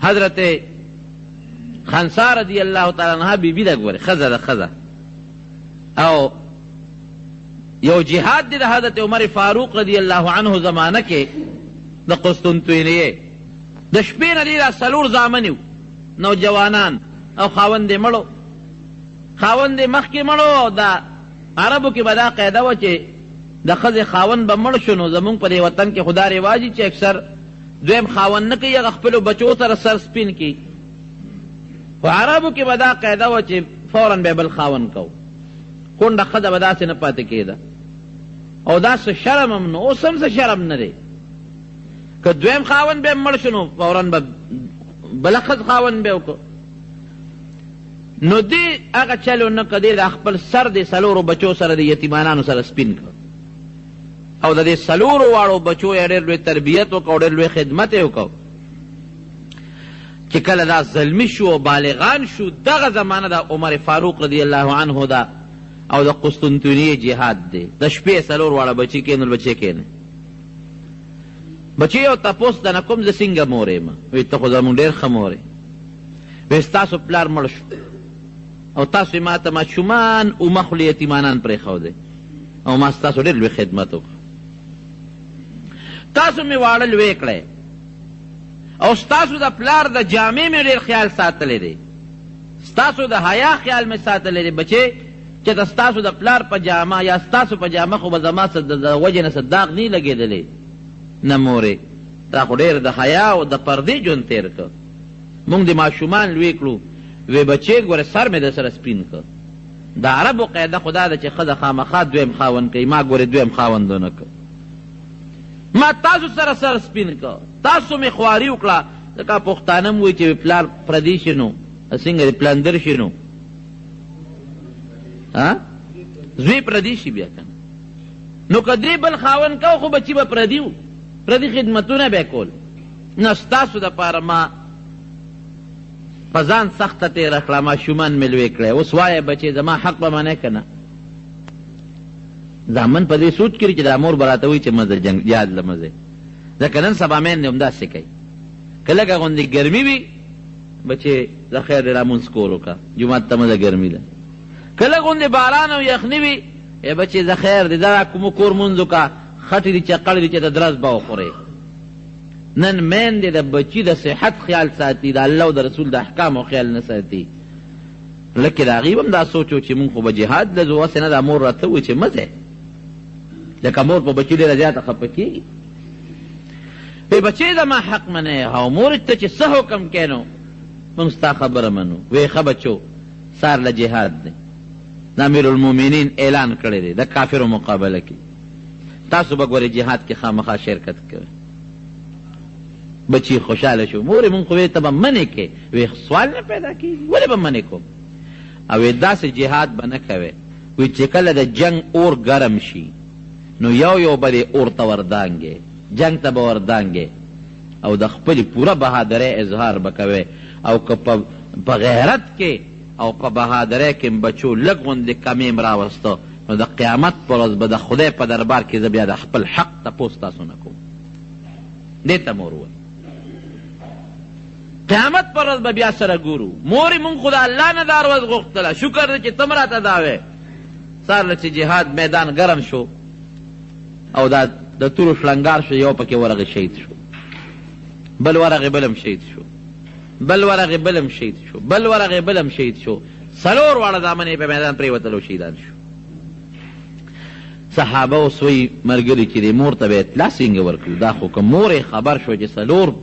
حضرت خنسا رضی اللہ تعالی عنہ بی بی دا گوره خزه دا خزه او یو جهاد دی دا حضرت عمر فاروق رضی اللہ عنہ زمانه کې دا قسطنطنیه د شپې نه دی دا سلور زامنیو نوجوانان او خاوند مړو خاوند مخکې مړو او دا عربو کې به دا قاعده وه چې د ښځې خاوند به مړ شو نو زمونږ په دې وطن کې خدا رواجي چې اکثر دویم خاوند نه کوي هغه خپلو بچو سره سر سپین کړي خو عربو کې به دا قاعده وه چې فورا به بل خاوند کو کونډه ښځه به داسې نه پاتې کېده او دا څه شرم هم نه اوس هم څه شرم نه دی که دویم خاوند به مړ شو نو فورا به بله ښځ خاوند به وکړو نو دی هغه چلو نه که دی د خپل سر د څلورو بچو سره د یتیمانانو سره سپین کړ او د دې څلورو واړو بچو یې ډېر لوی تربیت وکړ او ډېر لوی خدمت یې وکړ چې کله دا زلمی شو او بالغان شو دغه زمانه د عمر فاروق رضی الله عنه ده او د قسطنطنیې جهاد دی د شپې څلور واړه بچي کېنول بچی کېنه بچی یو تپوس د نه کوم زه څنګه مور یم وایي ته خو زمونږ ډېر ښه مور یې وایي ستاسو پلار مړ شو او تاسو ما ته ماشومان اومخلو یتیمانان پرېښودی او ما ستاسو ډېر لوی خدمت وکړو تاسو مې واړه لوی کړی او ستاسو د پلار د جامې مې ډېر خیال ساتلی دی ستاسو د حیا خیال مې ساتلی دی بچې چې د ستاسو د پلار په جامه یا ستاسو په جامه خو به زما د وجې نه څه داغ نه لګېدلی نه مورې تا خو ډېر د حیا او د پردې ژوند تېر کړ موږ د ماشومان لوی کړو وی بچې ګوره سر مې د سره سپین کړ د عربو قاعده خو دا ده چې ښځه خامخا دویم خاوند کوي ما ګورې دویم خاوند ونه کړ ما تاسو سره سر سپین کړ تاسو مې خواري وکړه ځکه پښتانه م وایي چې پلار پردي شي نو څنګه د پلندر شي نو زوی پردي شي بیا که نو که درې بل خاوند کو خو بچي به پردي و پردي خدمتونه به یې کول نه ستاسو دپاره ما په ځان سخته تېره کړه ماشومان مې لوی کړی اوس وایه بچې زما حق به منې که نه زامن په دې سوچ کړي چې دا مور به راته وایي چې مزه جهاد له مزې ځکه نن سبا میندې همداسې کوي که لږه غوندې ګرمي وي بچې د خیر دی رامونځ کول وکړه جومات ته مزه ګرمي ده که لږ غوندې باران او یخني وي بچې د خیر دی دا کومو کور مونځ وکړه خټې دي چقړې دي چې د درز به وخورې نن میندې د بچي د صحت خیال ساتي د الله او د رسول د احکامو خیال نه ساتي لکه د هغې به هم دا سوچ و چې مونږ خو به جهاد له ځو هسې نه دا مور راته وایي چې مه ځئ لکه مور په بچي ډېره زیاته خفه کېږي وی بچې زما حق منې او مور ته چې څه حکم کې نو مونږ ستا خبره منو وی ښه بچو سار له جهاد دی د امیرالمؤمنین اعلان کړی دی د کافرو مقابله کې تاسو به ګورې جهاد کې خامخا شرکت کوئ بچی خوشحاله شو مورې مونږ خو ته به منې کې وی سوال نه پیدا کېږي ولې به منې کوم او داسې جهاد به نه کوې وی چې کله د جنگ اور ګرم شي نو یو یو به دې اور ته وردانګې جنگ ته به وردانګې او د خپلې پوره بهادرۍ اظهار به کوې او که په غیرت کې او په بهادرۍ کې بچو لږ غوندې کمې م راوسته نو د قیامت پر ورځ به د خدای په دربار کې زه بیا د خپل حق تپوس تاسو نه کوم دې ته مور وایي قیامت پر ورځ به بیا سره ګورو مورې مونږ خو د الله نه دا ورځ غوښتله شکر دی چې ته م راته دا وې سهار چې جهاد میدان ګرم شو او دا د تورو شلنګار شو یو پکې ورغې شهید شو بل ورغې بلم شهید شو بل ورغې بلم شهید شو بل ورغې بلم شهید شو څلور واړه زامن یې په میدان پرېوتل او شهیدان شو صحابه اوس وایي ملګري چې دې مور ته به اطلاع څنګه ورکړو دا خو که مور خبر شو چې څلور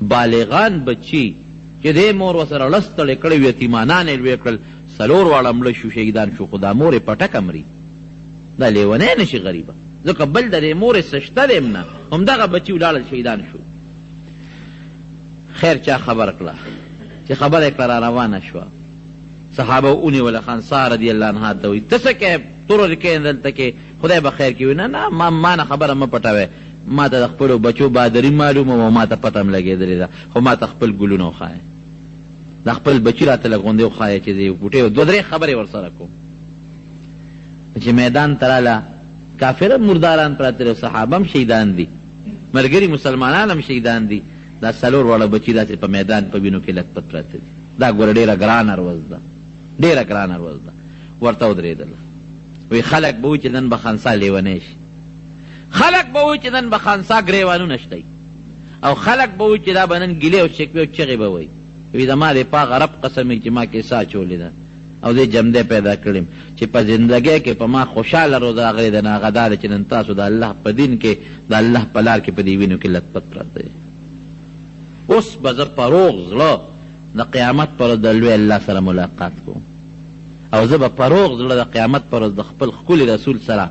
بالغان بچي چې دې مور ورسره لستړې کړی وي یتیمانان یې لوی کړل څلور واړه مړه شو شهیدان شو خو دا مور یې پټکه مري دا لیونی نه شي غریبه ځکه بل د دې مورې څه شته دی هم نه همدغه بچي ولاړل شهیدان شو خیر چا خبر کړه چې خبره یې کړه را روانه شوه صحابه ونیوله خنسا رضی الله عنها ته وایي ته څه کوې تورې کوې دلته کې خدای به خیر کوي نه نه ما نه خبره مه پټوئ ما ته د خپلو بچو بهادري معلومه وه ما ته پته هم لګېدلې ده خو ما ته خپل ګلونه وښایه د خپل بچي راته لږ غوندې وښایه چې د بوټې دوه درې خبرې ورسره کوم چې میدان ته راله کافر مرداران پراته دي صحابه هم شهیدان دي ملګري مسلمانان هم شهیدان دي دا 4 واړه بچي داسې په میدان په وینو کې لت پت پراته دي. دا ګوره ډېره ګرانه ورځ ده، ډېره ګرانه ورځ ده. ورته ودرېدله، وی خلک به وایي چې نن به خنسا لیونی شي، خلک به وایي چې نن به خنسا ګریوانونه شته، او خلک به وایي چې دا به نن ګیلې او شکوې او چغې به وایي. وی زما د پاک رب قسم چې ما کې ساه چولې ده او دې جمدی پیدا کړم چې په زندګۍ کې په ما خوشحاله روز راغلی ده، نو هغه دا ده چې نن تاسو د الله په دین کې د الله په لار کې په دې وینو کې لت پت پراته دی. اوس به زه په روغ زړه د قیامت پر ورځ د لوی الله سره ملاقات کوم، او زه به په روغ زړه د قیامت پر ورځ د خپل ښکلي رسول سره،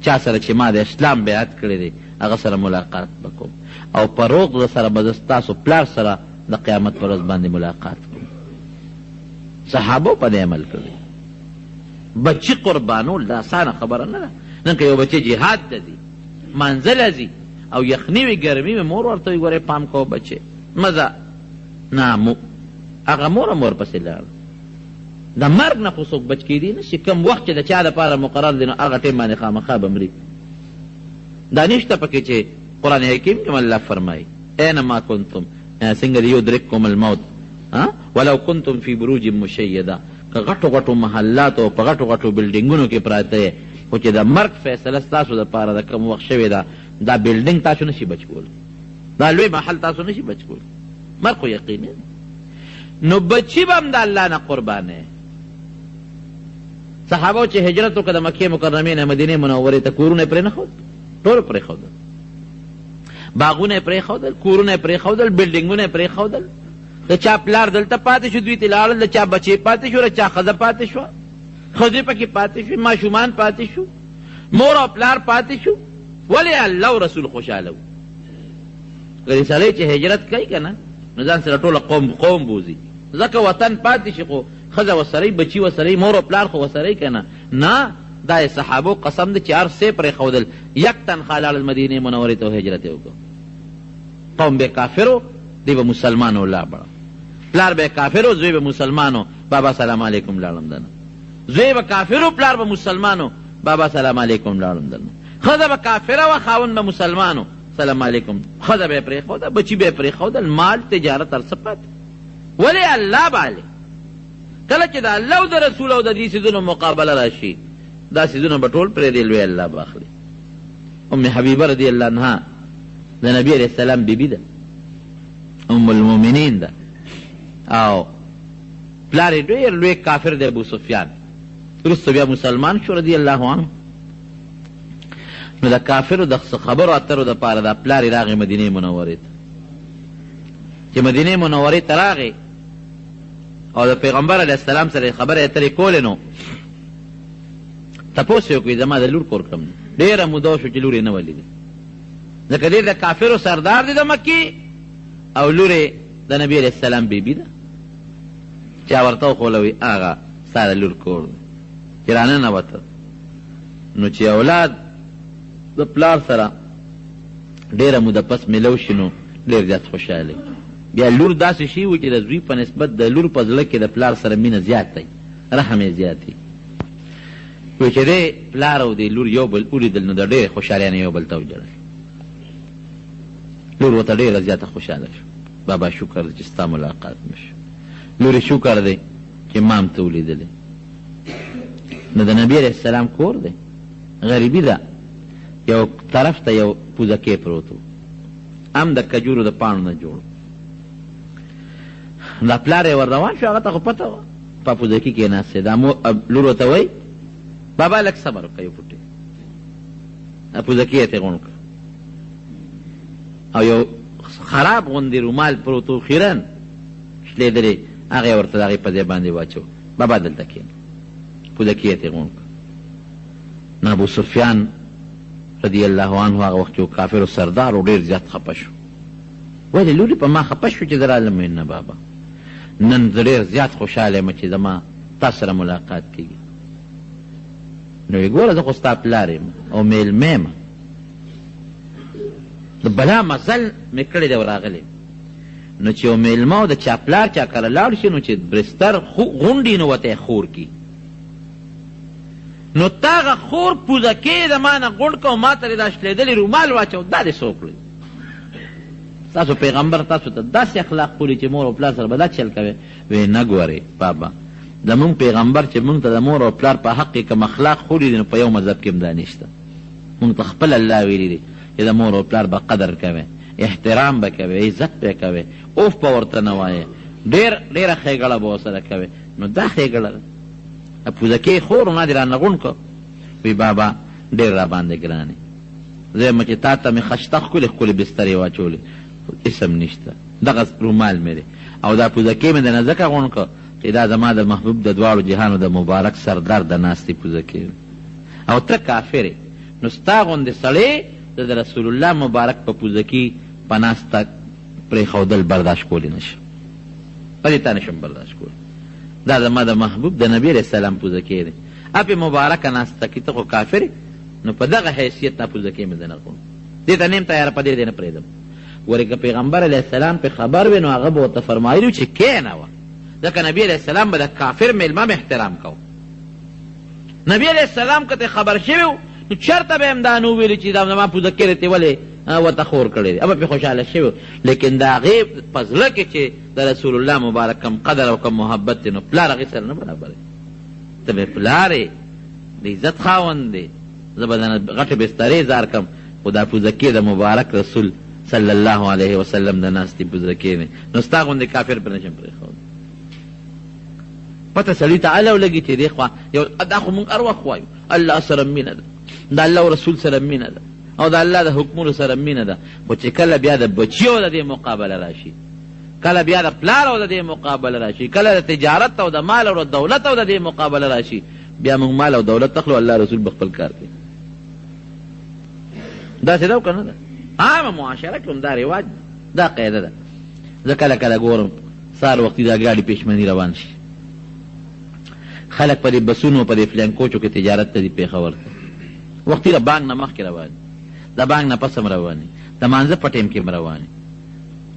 چا سره چې ما د اسلام بیعت کړی دی، هغه سره ملاقات به کوم، او په روغ زړه سره به زه ستاسو پلار سره د قیامت پر ورځ باندې ملاقات کوم. صحابو په دې عمل کړی. بچی قربانول دا اسانه خبره نه ده. نن که یو بچی جهاد ته ځي، منزله ځي او یخني وي ګرمي وي، مور ورته وایي ګورې پام کوه بچې مزه نه، هغه مور پسې لاړ. د مرګ نه خو څوک بچ کېدی نه شي. کوم وخت چې د چا دپاره مقرر دی نو هغه ټیم باندې خامخا به مري. دا نشته پکې چې قرآن حکیم کې الله فرمایي اینما کنتم څنګه دی یدرککم الموت ولو کنتم فی بروج مشیده، که غټو غټو محلاتو په غټو غټو بلډینګونو کې پراته، خو چې د مرګ فیصله ستاسو دپاره د کوم وخت شوې ده، دا بلډینګ تاسو نشي بچ کول، دا لوی محل تاسو نشي بچ کول. مرګ خو یقیني نو بچی به هم د الله نه قربانه. صحابو چې هجرت وکړه د مکې مکرمې نه مدینې منورې ته، کورونه یې پرېنښودل، ټول پرېښودل، باغونه یې پرېښودل، کورونه یې پرېښودل، بلډینګونه یې پرېښودل. د چا پلار دلته پاتې شو، دوی ته لاړل، د چا بچې پاتې شو، د چا ښځه پاتې شوه، ښځې پکې پاتې شوې، ماشومان پاتې شو، مور او پلار پاتې شو. ولې الله او رسول خوشحاله وو. که سړی چې هجرت کوي که نه، نو ځان سره ټوله قوم بوځي، ځکه وطن پاتې شي، خو ښځه وسرئ، بچي وسرئ، مور او پلار خو وسرئ که نه. نه، دا صحابو قسم دی چې هر څه پرېښودل، یک تنخوا لاړل مدینې منورې ته هجرت یې وکړ. قوم به کافرو، دی به مسلمانو لا بړه، پلار به کافرو، زوی به مسلمانو، بابا سلام علیکم لاړم دنه. زوی به کافرو، پلار به مسلمانو، بابا سلام علیکم لاړم دنه. ښځه به کافره وه، خاوند به مسلمانو، سلام علیکم. ښځه به یې پرېښوده، بچي به یې پرېښودل، مال تجارت هر څه پاتې. ولې الله باندې کله چې د الله او د رسول او د دې څیزونو مقابله راشي، دا څیزونه به ټول پرېږدي، لوی الله به اخلي. ام حبیبه رضی الله عنها د نبي علیه السلام بیبي ده، ام المؤمنین ده، او پلار یې ډېر لوی کافر دی ابو سفیان، وروسته بیا مسلمان شو رضی الله عنه. نو د کافرو د خبرو اترو دپاره دا پلار یې راغی مدینې منورې ته. چې مدینې منورې ته راغی او د پیغمبر علیه السلام سره خبرې اترې کولې، نو تپوس یې وکړي زما د لور کور کوم دی. ډېره موده شو چې لور یې نه ولیده، ځکه ډېر د کافرو سردار دی د مکې، او لور یې د نبي علیه السلام بیبي ده. چا ورته وښولوي هغه ستا د لور کور دی، چې راننوته. نو چې اولاد د پلار سره ډېره موده پس میلو شي، نو ډېر زیات خوشحاله. بیا لور داسې شي و چې د زوی په نسبت د لور په زړه کې د پلار سره مینه زیات دی، رحم یې زیات دی. وایي چې دی پلار او دی لور یو بل ولیدل، نو د ډېرې خوشحالۍ نه یو بل ته وجړل. لور ورته ډېره زیاته خوشحاله شو. بابا شکر دی چې ستا ملاقات مې شو. لورې شکر دی چې ما هم ته ولیدلې. نو د نبي علیه السلام کور دی، غریبي ده، یو طرف ته یو پوزکی پروت و، هم د کجورو د پاڼو نه جوړ. دا پلار یې ور روان شو، هغه ته خو پته وه، په پوزکي کې ناست دی. دا لور ورته وایي بابا لږ صبر وکړه، یو فوټې پوزکي یې ترې غونډ کړه، او یو خراب غوندې رومال پروت و، خیرن شلېدلې، هغه یې ورته د هغې په ځای باندې واچو. بابا دلته کښېنه، پوزکي یې ترې غونډ کړه. نو ابو سفیان رضی الله عنه هغه وخت یو کافرو سردار و، ډېر زیات خفه شو. ولې لورې په ما خفه شو چې زه رالم؟ نه بابا، نن زه ډېر زیات خوشحاله یم چې زما تا سره ملاقات کېږي. نو یې ګوره زه خو ستا پلار یم او میلمه یم، د بلا مزل مې کړی دی راغلی. نو چې یو میلمه او د چا پلار چا کله لاړ شي، نو چې برستر غونډي نو ورته یې خور کي، نو تا هغه خور پوزکې د ما نه غونډ که او ما ته یې دا شلېدلې رومال واچو، دا دې څوک کړی؟ تاسو پیغمبر تاسو ته داسې اخلاق خولي چې مور او پلار سره به دا چل کوي؟ وی نه ګورې بابا، زمونږ پیغمبر چې مونږ ته د مور او پلار په حق کې کوم اخلاق خولي دي نو په یو مذهب کې هم دا نشته. مونږ ته خپل الله ویلي دي چې د مور او پلار به قدر کوي، احترام به کوي، عزت به کوي، اوف به ورته نه وایې، ډېره ښېګړه به ورسره کوي. نو دا ښېګړه ده. پوزکې خور ما دې رانه غونډ کړ. وی بابا ډېر را باندې ګرانې، زه یم چې تا ته مې خشته ښکلې ښکلې بسترې واچولې، اسم نشته، دغه رومال مې دی او دا پوزکې مې دنه ځکه غونډ کړ چې دا زما د محبوب د دواړو جهانو د مبارک سردار د ناستې پوزکې او ته کافر یې. نو ستا غوندې سړی د رسول الله مبارک په پوزکې په ناسته پرېښودل برداشت کولی نشم، پدې تا نشم برداشت کولی. دا زما د محبوب د نبي علیه السلام پوزکې دی، اپې مبارکه ناسته کې ته خو کافر یې. نو په دغه حیثیت تا پوزکې مې دنه غونډ، دې ته نیم تیاره په دې دې نه پرېږدم. ورې که پیغمبر علیه السلام پې خبر وي نو هغه به ورته فرمایلي چې کښېنوه، ځکه نبي علیه السلام به د کافر میلمه م احترام کو. نبي علیه السلام که ته خبر شوي و نو چېرته به هم دا نه وویلي چې دا زما پوزکې دی ته ولې ورته خور کړی دی، ابه پې خوشحاله شوي. لیکن د هغې په زړه کې چې د رسول الله مبارک کم قدر او کم محبت دی نو پلار هغې سره نه برابر دی. ته مې پلار یې، د عزت خاوند دی، زه به دنه غټې بسترې زار کم، خو دا پوزکې د مبارک رسول صلی الله علیه وسلم د ناستې پوزکې دی. نو ستا غوندې کافر پرې نشم پرېښود. پته سړي ته اله ولګي چې دې خوا دا خو مونږ هر وخت وایو الله سره مینه ده، د الله او رسول سره مینه ده او د الله د حکمونو سره مینه ده، خو چې کله بیا د بچیو د دې مقابله راشي، کله بیا د پلار او د دې مقابله راشي، کله د تجارت او د مال او د دولت او د دې مقابله راشي، بیا موږ مال او دولت تخلو، الله رسول به خپل کار کوي. داسې ده او که نه ده؟ عامه معاشره کې هم دا رواج ده، دا قاعده ده. زه کله کله ګورم سهار وختي دا ګاډي پېشمني روان شي، خلک په دې بسونو په دې فلینکوچو کې تجارت ته دي پېښور ته، وختي د بانک نه مخکې روان، د بانک نه پس هم روان، د مانځه په ټیم کې هم روان.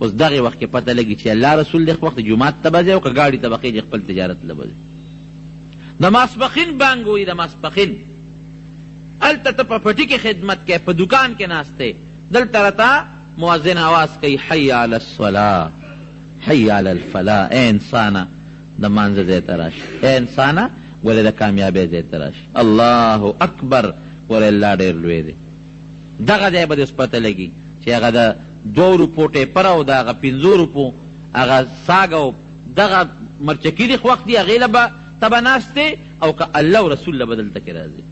اوس دغې وخت کې پته لګي چې الله رسول دې وخت جومات ته به ځي او که ګاډي ته به خېږي خپل تجارت له به ځي. د ماسپښین بانک وایي، د ماسپښین هلته ته په پټي کې خدمت کوې، په دکان کې ناست دی، دلته راته مؤذن آواز کوي حی علی الصلاة حی علی الفلاح. ای انسانه د مانځه ځای ته راشه، ای انسانه ولې د کامیابۍ ځای ته راشه، الله اکبر ولې الله ډېر لوی دی. دغه ځای به دې اوس پته لګي چې هغه د 2 روپو ټیپر او د هغه 5 روپو هغه ساګ او دغه مرچکي دي وخت دي هغې له به ته به ناست دی او که الله او رسول له به دلته کې راځي،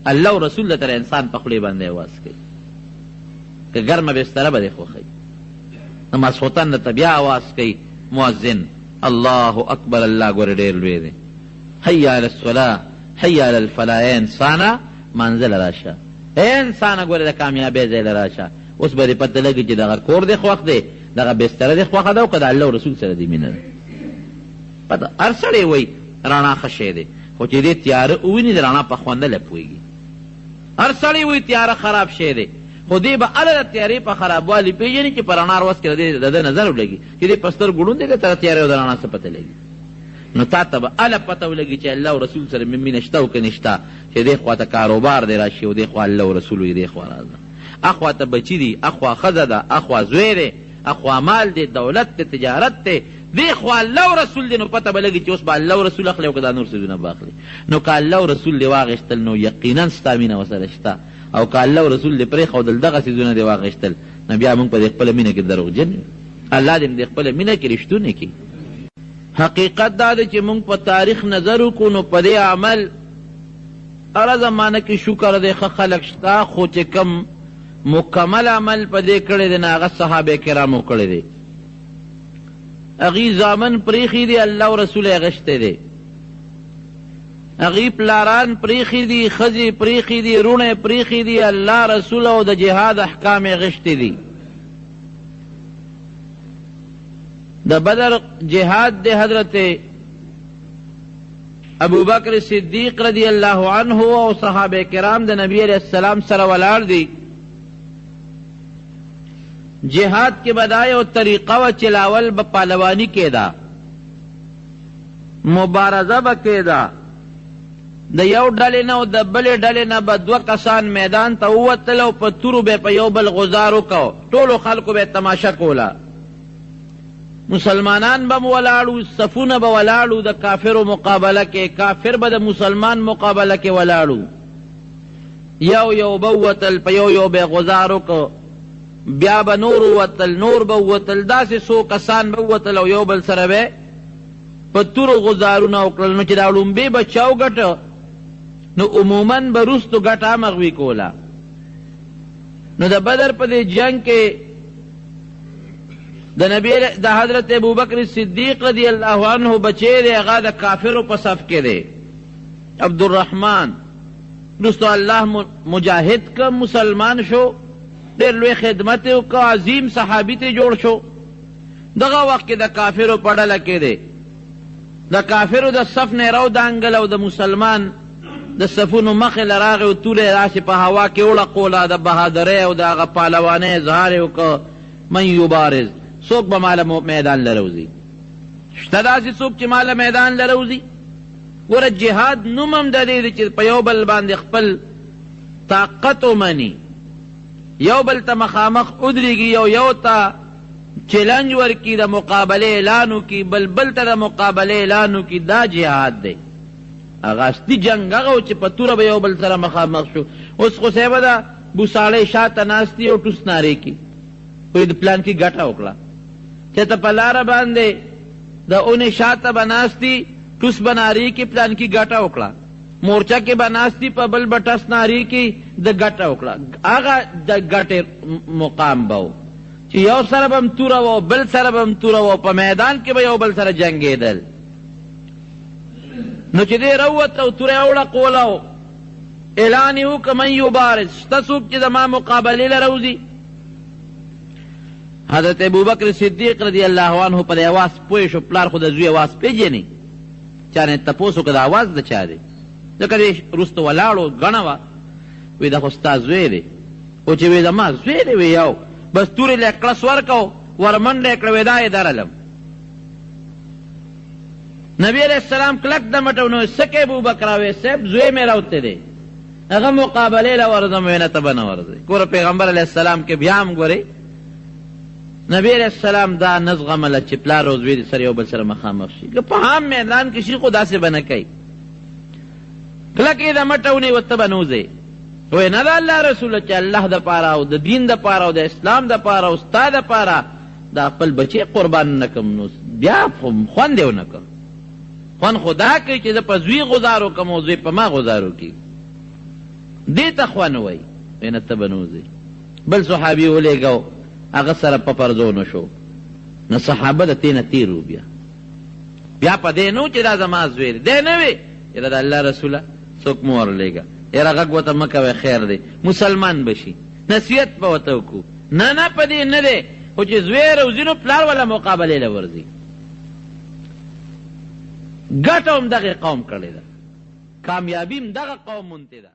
الله او رسول له تر انسان په خولې باندې اواز کوي، که ګرمه بستره به دې خوښوي. د ماسخوتن درته بیا اواز کوي مؤذن الله اکبر، الله ګورې ډېر لوی دی، حی علی الصلاة حی علی الفلاح. ای انسانه مانځه له راشه، ای انسانه ګورې د کامیابۍ ځای له راشه. اوس به دې پته لګي چې دغه کور دې خوښ دی، دغه بستره دې خوښه ده او که د الله او رسول سره دې مینه ده. پته هر سړی وایي رڼا ښه شی دی، خو چې دې تیاره وویني د رڼا په خونده له پوهېږي. هر سړی وایي تیاره خراب شی دی، خو دې به هله د تیارې په خرابوالي پېژني چې په رڼا وس کې د ده نظر ولګي چې دې په سترګو ړوند دی، ته د تیارې او د رڼا څه پته لګي. نو تا ته به هله پته ولګي چې الله او رسول سره مې مینه شته او که نشته، چې دې خوا ته کاروبار دی راشي او دې خوا الله او رسول وي، دې خوا راځه، اخوا ته بچي دي، اخوا ښځه ده، اخوا زوی دی، اخوا مال دی، دولت دی، تجارت دی، دې خوا الله او رسول دی. نو پته به لګي چې اوس به الله او رسول اخلي او که دا نور څیزونه به اخلي. نو که الله او رسول دې واغېستل نو یقینا ستا مینه ورسره شته، او که الله او رسول دې پرېښودل دغه څیزونه دې واغېستل نو بیا موږ په دې خپله مینه کې دروغجن یو. الله دې دې خپله مینه کې رښتونې کړي. حقیقت دا دی چې موږ په تاریخ نظر وکړو نو په دې عمل هره زمانه کې شکر دی ښه خلک شته، خو چې کم مکمل عمل په دې کړی دی نه هغه صحابه کرامو کړی دی. هغې زامن پرېښي دي، الله او رسول یې اغوښتی دی، هغې پلاران پرېښي دي، ښځې پرېښي دي، روڼې پرېښي دي، الله رسول او د جهاد احکام یې اغوښتي دي. د بدر جهاد دی حضرت ابوبکر صدیق رضی الله عنه او صحابه کرام د نبی علیہ السلام سره ولاړ دي. جهاد کې بدای او طریقه و چلاول به پهلوانی کېدا، مبارزه به کېدا، د یو ډلې نه او د بلې ډلې نه به 2 کسان میدان ته ووتل او په تورو به په یو بل غزار وکړو، ټولو خلکو به تماشه کوله. مسلمانان به ولاړو، صفونه به ولاړو د کافرو مقابله کې، کافر به د مسلمان مقابله کې ولاړو. یو یو به ووتل، په یو یو به غزار وکړو، بیا به نور ووتل، نور به ووتل، داسې 100 کسان به ووتل او یو بل سره به په تورو غزارونه وکړل. نو چې دا لومبې به چا وګټه نو عموماً به وروستو ګټه همغوی کوله. نو د بدر په دې جنگ کې د حضرت ابوبکر صدیق رضی الله عنه بچی دی، هغه د کافرو په صف کې دی، عبدالرحمن. وروستو الله مجاهد که مسلمان شو، ډېر لوی خدمت یې وکړه، عظیم صحابي ته جوړ شو. دغه وخت کې د کافرو په ډله کې دی، د کافرو د صف نه راودانګل او د مسلمان د صفونو مخې له راغی او توله یې داسې په هوا کې وړقوله. د بهادرۍ او د هغه پهلوانۍ اظهار یې وکړه، من یبارز، څوک به ماله میدان لروزي؟ شته داسې څوک چې ماله میدان لروزي؟ ګوره جهاد نوم هم د دې دی چې په یو بل باندې خپل طاقت ومني، یو بل ته مخامخ ودرېږي، یو ته چیلنج ورکي، د مقابله اعلان وکړي، بل ته د مقابله اعلان وکړي. دا جهاد دی. هغه اصلي جنګ هغه و چې په توره به یو بل سره مخامخ شو. اوس خو صاحبه ده بوساړی شاته ناست دي او ټوس نارې کي، کوئی د پلان کې ګټه وکړه. چېرته په لاره باندې د اونې شاته به ناست دي، ټوس به نارې کي، پلان کې ګټه وکړه. مورچه کې به ناست دي، په بل به ټس نارې کي، د ګټه وکړه. هغه د ګټې مقام به و چې یو سره به هم توره و، بل سره به هم توره و، په میدان کې به یو بل سره جنګېدل. نو چې دی راووت او توره یې وړقوله، اعلان یې وکړه من یبارز، شته څوک چې زما مقابلې له راوځي؟ حضرت ابوبکر صدیق رضی الله عنه پر اواز پوه شو، پلار خو د زوی اواز پیژني. چا نه تپوس وکړه د اواز د چا دی؟ ځکه دی وروسته ولاړو، ګڼه وه، وی دا خو ستا زوی دی. او چې وی زما زوی دی، وی یو بس تورې له کړس ورکو، ورمنډه یې کړه، وی دا یې درلم. نبی علیہ السلام کلک د مټو نو څه کوې ابوبکر؟ وی صاحب زوی مې راوتی دی، هغه مقابلې له ورځم. وی نه ته به نه ورځئ. ګوره پیغمبر علیه السلام کې بیا هم ګورئ نبی علیہ السلام دا نزغمله چې پلار او زوی سره یو بل سره مخامخ شي. که په عام میدان کې شي خو داسې به نه کوي. کلک یې د مټه ونیوه، ته به نه وځې. وی نه د الله رسوله چې الله د پاره او د دین د پاره او د اسلام د پاره او ستا د پاره دا خپل بچی قربان نه کم، نو بیا خوند یې ونه کړ. خوند خو دا کوي چې زه په زوی غزار وکړم او زوی په ما غزار وکړي، دې ته خوند وایي. وی نه ته به نه وځې. بل صحابي ولېږو، هغه سره په پرزو نه شو. نو صحابه د تېنه تېر وو. بیا په دې نه و چې دا زما زوی دی، دی نه وی یاره د الله رسوله څوک مو ورلېږه، یاره غږ ورته مه کوئ، خیر دی، مسلمان به شي، نصیحت به ورته وکړو. نه په دې نه دی، خو چې زوی یې روزي نو پلار والا مقابلې له ورځي. ګټه هم دغې قوم کړې ده، کامیابي هم دغه قوم مونتې ده.